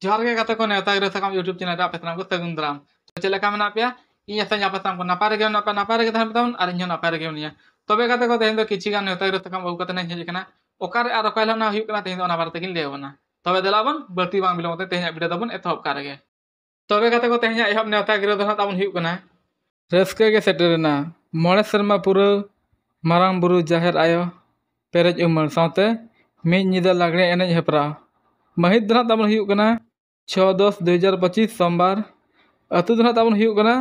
जोहार गे गाते को नेवता गिरे सकाम यूट्यूब चैनल रे आपे सानाम को सगुन दाराम तो चले का मेना पेया ᱤᱧ ᱟᱥᱟᱧ ᱟᱯᱮ ᱥᱟᱱᱟᱢ ᱠᱚ ᱱᱟᱯᱟᱭ ᱨᱮᱜᱮ ᱢᱮᱱᱟᱜ ᱯᱮᱭᱟ ᱱᱟᱯᱟᱭ ᱨᱮᱜᱮ ᱛᱟᱦᱮᱱ ᱯᱮ ᱛᱟᱵᱚᱱ ᱟᱨ ᱤᱧ ᱦᱚᱸ ᱱᱟᱯᱟᱭ ᱨᱮᱜᱮ ᱢᱤᱱᱟᱹᱧᱟ ᱛᱚᱵᱮ ᱜᱟᱛᱮ ᱠᱚ ᱛᱮᱦᱮᱧ ᱫᱚ ᱠᱤᱪᱷᱤ ᱜᱟᱱ ᱱᱮᱣᱛᱟ ᱜᱤᱨᱟᱹ ᱥᱟᱠᱟᱢ ᱟᱹᱜᱩ ᱠᱟᱛᱮ ᱤᱧ ᱦᱮᱡ ᱟᱠᱟᱱᱟ ᱚᱠᱟᱨᱮ ᱟᱨ ᱚᱠᱟ ᱦᱤᱞᱳᱜ ᱦᱩᱭᱩᱜ ᱠᱟᱱᱟ ᱛᱮᱦᱮᱧ ᱫᱚ ᱚᱱᱟ ᱵᱟᱨᱮ ᱛᱮᱜᱤᱧ ᱞᱟᱹᱭ ᱟᱵᱚᱱᱟ ᱛᱚᱵᱮ ᱫᱮᱞᱟ ᱵᱚᱱ ᱵᱟᱹᱲᱛᱤ ᱵᱟᱝ ᱵᱤᱞᱚᱢ ᱠᱟᱛᱮ ᱛᱮᱦᱮᱧᱟᱜ ᱵᱷᱤᱰᱤᱭᱳ ᱫᱚᱵᱚᱱ ᱮᱛᱚᱦᱚᱵ ᱠᱟᱜ ᱨᱮᱜᱮ ᱛᱚᱵᱮ ᱜᱟᱛᱮ ᱠᱚ ᱛᱮᱦᱮᱧᱟᱜ ᱮᱦᱚᱵ ᱱᱮᱣᱛᱟ ᱜᱤᱨᱟᱹ ᱫᱚ ᱦᱟᱸᱜ ᱛᱟᱵᱚᱱ ᱦᱩᱭᱩᱜ ᱠᱟᱱᱟ ᱨᱟᱹᱥᱠᱟᱹ ᱜᱮ ᱥᱮᱴᱮᱨᱮᱱᱟ ᱢᱚᱬᱮ ᱥᱮᱨᱢᱟ ᱯᱩᱨᱟᱹᱣ ᱢᱟᱨᱟᱝ ᱵᱩᱨᱩ ᱡᱟᱦᱮᱨ ᱟᱭᱳ ᱯᱮᱨᱮᱡ ᱩᱢᱟᱹᱲ ᱥᱟᱶᱛᱮ ᱢᱤᱫ ᱧᱤᱫᱟᱹ ᱞᱟᱜᱽᱲᱮ ᱮᱱᱮᱡ ᱦᱮᱯᱨᱟᱣ ᱢᱟᱹᱦᱤᱛ ᱫᱚ ᱦᱟᱸᱜ ᱛᱟᱵᱚᱱ ᱦᱩᱭᱩᱜ ᱠᱟᱱᱟ 6/10/2025 ᱥᱳᱢᱵᱟᱨ ᱟᱹᱛᱩ ᱫᱚ ᱦᱟᱸᱜ ᱛᱟᱵᱚᱱ ᱦᱩᱭᱩᱜ ᱠᱟᱱᱟ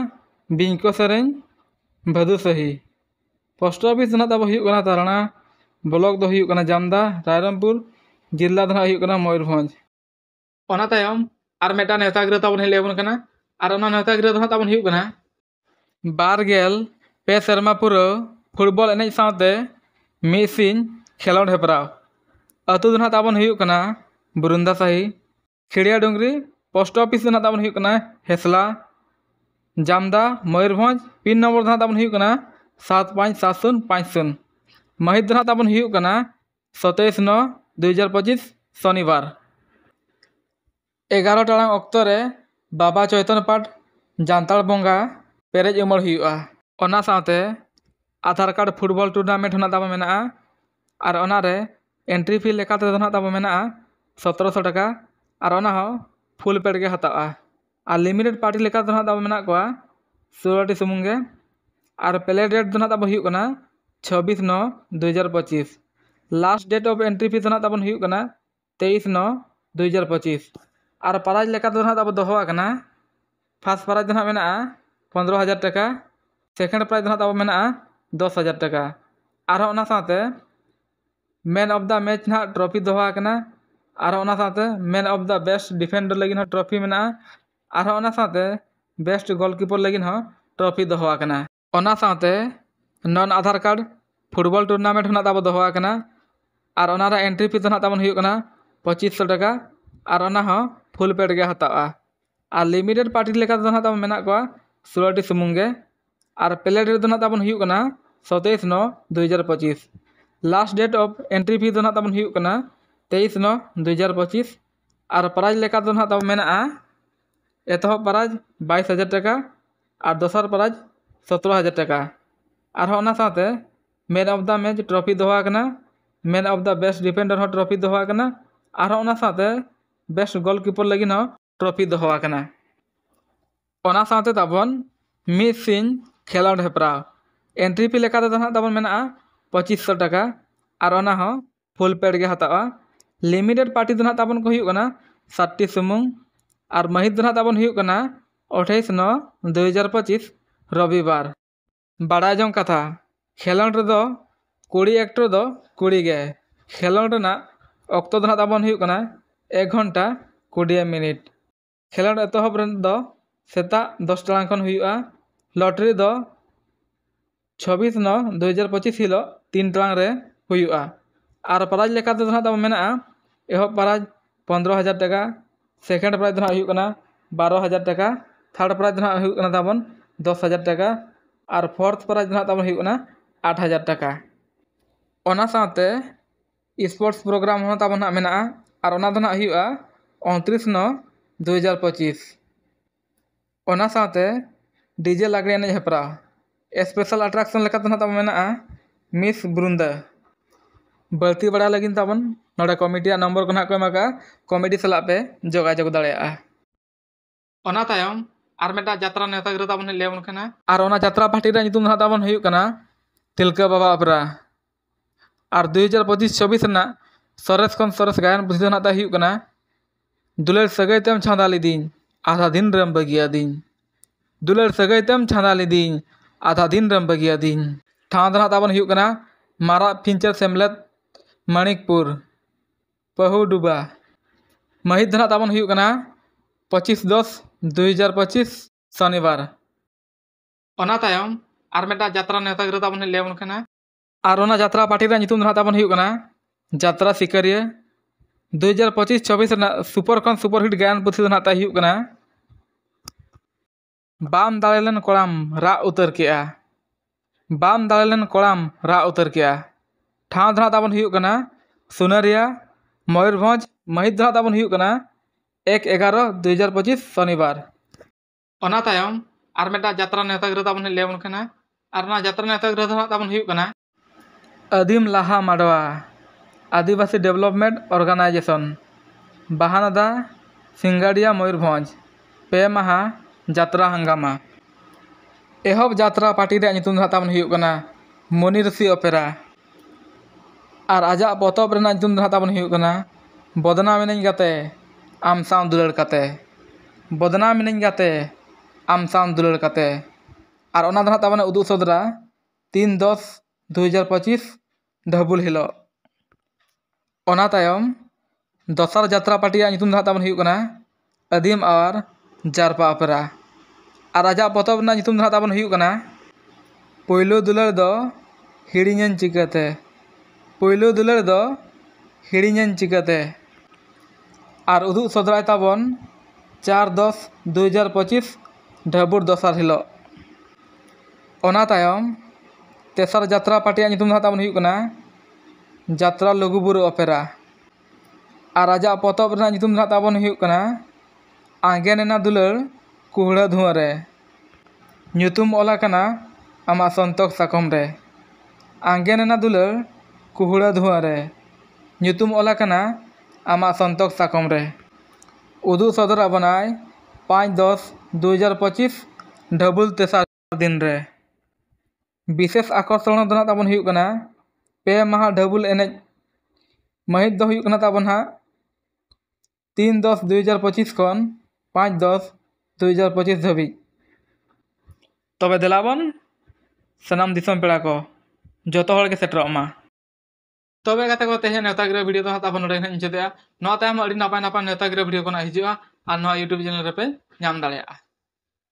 ᱵᱤᱧᱠᱚ ᱥᱮᱨᱮᱧ ᱵᱷᱟᱫᱩ ᱥᱟᱦᱤ पोस्ट ऑफिस ᱫᱚ ᱦᱟᱸᱜ ᱛᱟᱵᱚ ᱦᱩᱭᱩᱜ ᱠᱟᱱᱟ ᱛᱟᱨᱟᱱᱟ ब्लॉक ᱫᱚ ᱦᱩᱭᱩᱜ ᱠᱟᱱᱟ ᱡᱟᱢᱫᱟ रायरंगपुर जिला ᱫᱚ ᱦᱟᱸᱜ ᱦᱩᱭᱩᱜ ᱠᱟᱱᱟ मयूरभंज ᱚᱱᱟ ᱛᱟᱭᱚᱢ ᱟᱨ ᱢᱤᱫᱴᱟᱝ ᱱᱮᱣᱛᱟ ᱜᱤᱨᱟᱹ ᱛᱟᱵᱚᱱ ᱞᱟᱹᱭ ᱟᱵᱚᱱ ᱠᱟᱱᱟ ᱟᱨ ᱚᱱᱟ ᱱᱮᱣᱛᱟ ᱜᱤᱨᱟᱹ ᱫᱚ ᱦᱟᱸᱜ ᱛᱟᱵᱚᱱ ᱦᱩᱭᱩᱜ ᱠᱟᱱᱟ 12 ᱥᱮᱨᱢᱟ ᱯᱩᱨᱟᱹᱣ ᱯᱷᱩᱴᱵᱚᱞ ᱮᱱᱮᱡ ᱥᱟᱶᱛᱮ ᱢᱤᱫ ᱥᱤᱧ ᱠᱷᱮᱞᱳᱰ ᱦᱮᱯᱨᱟᱣ ᱟᱹᱛᱩ ᱫᱚ ᱦᱟᱸᱜ ᱛᱟᱵᱚᱱ ᱦᱩᱭᱩᱜ ᱠᱟᱱᱟ बुरुंदा साही खिड़िया डुंगरी पोस्ट ऑफिस दो हंग ताबन हुयुग कना हेसला जामदा मयूरभंज पिन नंबर दो हंग ताबन हुयुग कना 757050 महित दो हंग ताबन हुयुग कना 27/9/2025 शनिवार 11 टाड़ांग ऑक्टो रे बाबा चैतन्य पाठ जानताड़ बोंगा पेरेज उमड़ हुयुगा ओना साथे आधार कार्ड फुटबॉल टूर्नामेंट होना ताबो मेना और ओना रे एंट्री फी लेका ते दोना ताबो मेना 1700 टाका और ओना हो फुल पेड के हतावा और लिमिटेड पार्टी लेका दोना ताबो मेना कोआ 16 टी सुमुंगे और प्ले डेट दोना ताबो हुयुग कना 26/9/2025 last date of entry fee दोना ताबो हुयुग कना 23/9/2025 और प्राइज लेका दोना ताबो दोहो कना फर्स्ट प्राइज दोना मेना 15,000 टाका सेकेंड प्राइज दोना ताबो मेना 10,000 टाका और ओना साथे मैन ऑफ द मैच ना ट्रॉफी दोहा कना और ओना साथे man of the best defender लगिन ट्रॉफी मेना और ओना साथे बेस्ट गोलकीपर लगिन ट्रॉफी दोहा कना ओना साथे नॉन आधार कार्ड फुटबॉल टूर्नामेंट होना ताबो दोहा कना और ओना रे एंट्री फी दोना ताबो हुयुग कना 2500 टाका और ओना हो फुल पेड गे हतावा और लिमिटेड पार्टी लेका दोना ताबो मेना कोआ 16 टी सुमुंगे और प्ले डेट दोना ताबो हुयुग कना 27/9/2025 last date of entry fee दोना ताबो हुयुग कना 23/9/2025 और प्राइज लेका दोना ताबो मेना एतहब प्राइज 22,000 टाका और दोसर प्राइज 17,000 टाका और ओना साथे man of the match trophy दोहा कना man of the best defender trophy दोहा कना और ओना साथे बेस्ट गोलकीपर लगिन ट्रॉफी दोहा कना ओना साथे ताबन मिड सिन खेलोड हेपराव एंट्री फी लेका दोना ताबन मेना 2500 टाका और ओना हो फुल पेड गे हतावा लिमिटेड पार्टी दोना ताबन को हुयुग कना 60 टी सुमुंग और महित दोना ताबन हुयुग कना 28/9/2025 रविवार बड़ा जंग कथा खेलोड रे कुड़ी एक्टर दो कुड़ी गे खेलोड ना ऑक्टो दोना ताबन हुयुग कना 1 घंटा 20 मिनट खेलोड एतहब रे दो सेता 10 टाड़ांग खन हुयुगा लॉटरी दो 26/9/2025 हिलो 3 टाड़ांग रे हुयुगा और प्राइज लेका तो दोना ताबो मेना एहब प्राइज 15,000 टाका सेकेंड प्राइज दोना हुयुग कना 12,000 टाका थर्ड प्राइज दोना हुयुग कना ताबन 10,000 टाका और फोर्थ प्राइज दोना ताबन हुयुग कना 8,000 टाका ओना साथे स्पोर्ट्स प्रोग्राम होना ताबन मेना और ओना दोना हुयुगा 29/9/2025 ओना साथे डीजे लागड़े एनेज हेपराव स्पेशल अट्रैक्शन लेका दोना ताबन मेना मिस बुरुंदा बढ़ती बड़ा लगिन ताबन नोडे कमिटी नंबर को नाक को एमाका कमिटी सला पे जोगाजोग दाड़ेया ओना तायम आर मेटा यात्रा नेता गिरा ताबन लेबन कना और ओना यात्रा पार्टी रे नितुम ना ताबन हुयुग कना तिलका बाबा अपरा और 2025-26 ना सरस खन सरस गायन पुथि ना ता हुयुग कना दुलेर सगै तेम छांदा लिदिन आधा दिन रम बगिया दिन दुलेर सगै तेम छांदा लिदिन आधा दिन रम बगिया दिन ठाव दना ताबन हुयुग कना मारा फिंचर सेमलेट मणिकपुर पहुडुबा महित धना ताबन हुयुग कना 25/10/2025 शनिवार ओना तायम आर मेटा यात्रा नेता गिरा ताबन लेबन कना और ओना यात्रा पार्टी रे नितुम धना ताबन हुयुग कना यात्रा सिकरिया 2025-26 ना सुपर खन सुपर हिट गायन पुथि धना ता हुयुग कना बाम दाड़ेलन कोड़ाम रा उतर केआ बाम दाड़ेलन कोड़ाम रा उतर केआ ठाव धना ताबन हुयुग कना सुनरिया मयूरभंज महित धना ताबन हुयुग कना 1/11/2025 शनिवार। ओना तायम आर मेटा यात्रा नेता गिरह ताबन लेबन कना आर ना यात्रा नेता गिरह ताबन हुयुग कना आदिम लाहा माडवा आदिवासी डेवलपमेंट ऑर्गेनाइजेशन बाहानादा सिंगाड़िया मयूरभंज पे माहा यात्रा हंगामा। एहब यात्रा पार्टी रे नितुम दो ताबन हुयुग कना मणिऋषि ओपेरा और आजा पतब रेना नितुम दो ताबन हुयुग कना बदना मिनाई गाते आम साव दुलार काते बदना मिनाई गाते आम साव दुलार काते और ओना दो ताबन उदुग सदरा 3/10/2025 ढबुल हिलो। ओना तायम दोसर यात्रा पार्टी नितुम दो ताबन हुयुग कना आदिम और जारपा ओपेरा और आजा पतब रेना नितुम दो ताबन हुयुग कना पहलो दुलार दो हिड़िñañ चिकाते पहलो दुलार दो हिड़िñañ चिकाते और उदुग सदराय ताबन 4/10/2025 ढबुर दोसर हिलो। ओना तायम तेसर यात्रा पार्टी नितुम दो ताबन हुयुग कना यात्रा लघुबुरु ओपेरा और आजा पतब रेना नितुम दो ताबन हुयुग कना आंगेनेना दुलार कुहड़ा धुआं रे ᱧᱩᱛᱩᱢ ᱚᱞ ᱟᱠᱟᱱᱟ ᱟᱢᱟᱜ ᱥᱚᱱᱛᱚᱠ ᱥᱟᱠᱚᱢ ᱨᱮ आंगेनेना दुलार कुहड़ा धुआं रे ᱧᱩᱛᱩᱢ ᱚᱞ ᱟᱠᱟᱱᱟ ᱟᱢᱟᱜ ᱥᱚᱱᱛᱚᱠ ᱥᱟᱠᱚᱢ ᱨᱮ उदुग सदर आबनाय 5/10/2025 ढबुल तेसार दिन रे। विशेष आकर्षण दो ताबन हुयुग कना पे माहा ढबुल एनेज महित दो हुयुग कना ताबन हा 3/10/2025 खन 5/10/2025 धाबी। तबे देलाबन सनाम दिसम पेड़ा को जोतो हड़ के सेटरॉ मा तबे गाते को तेहे नेता गिरा वीडियो तो ताबन नोडे हिंच देया नो तायम अड़ी नापाय नापाय नेता गिरा वीडियो को ना हिजुआ और नो यूट्यूब चैनल रे पे नाम दाड़ेया।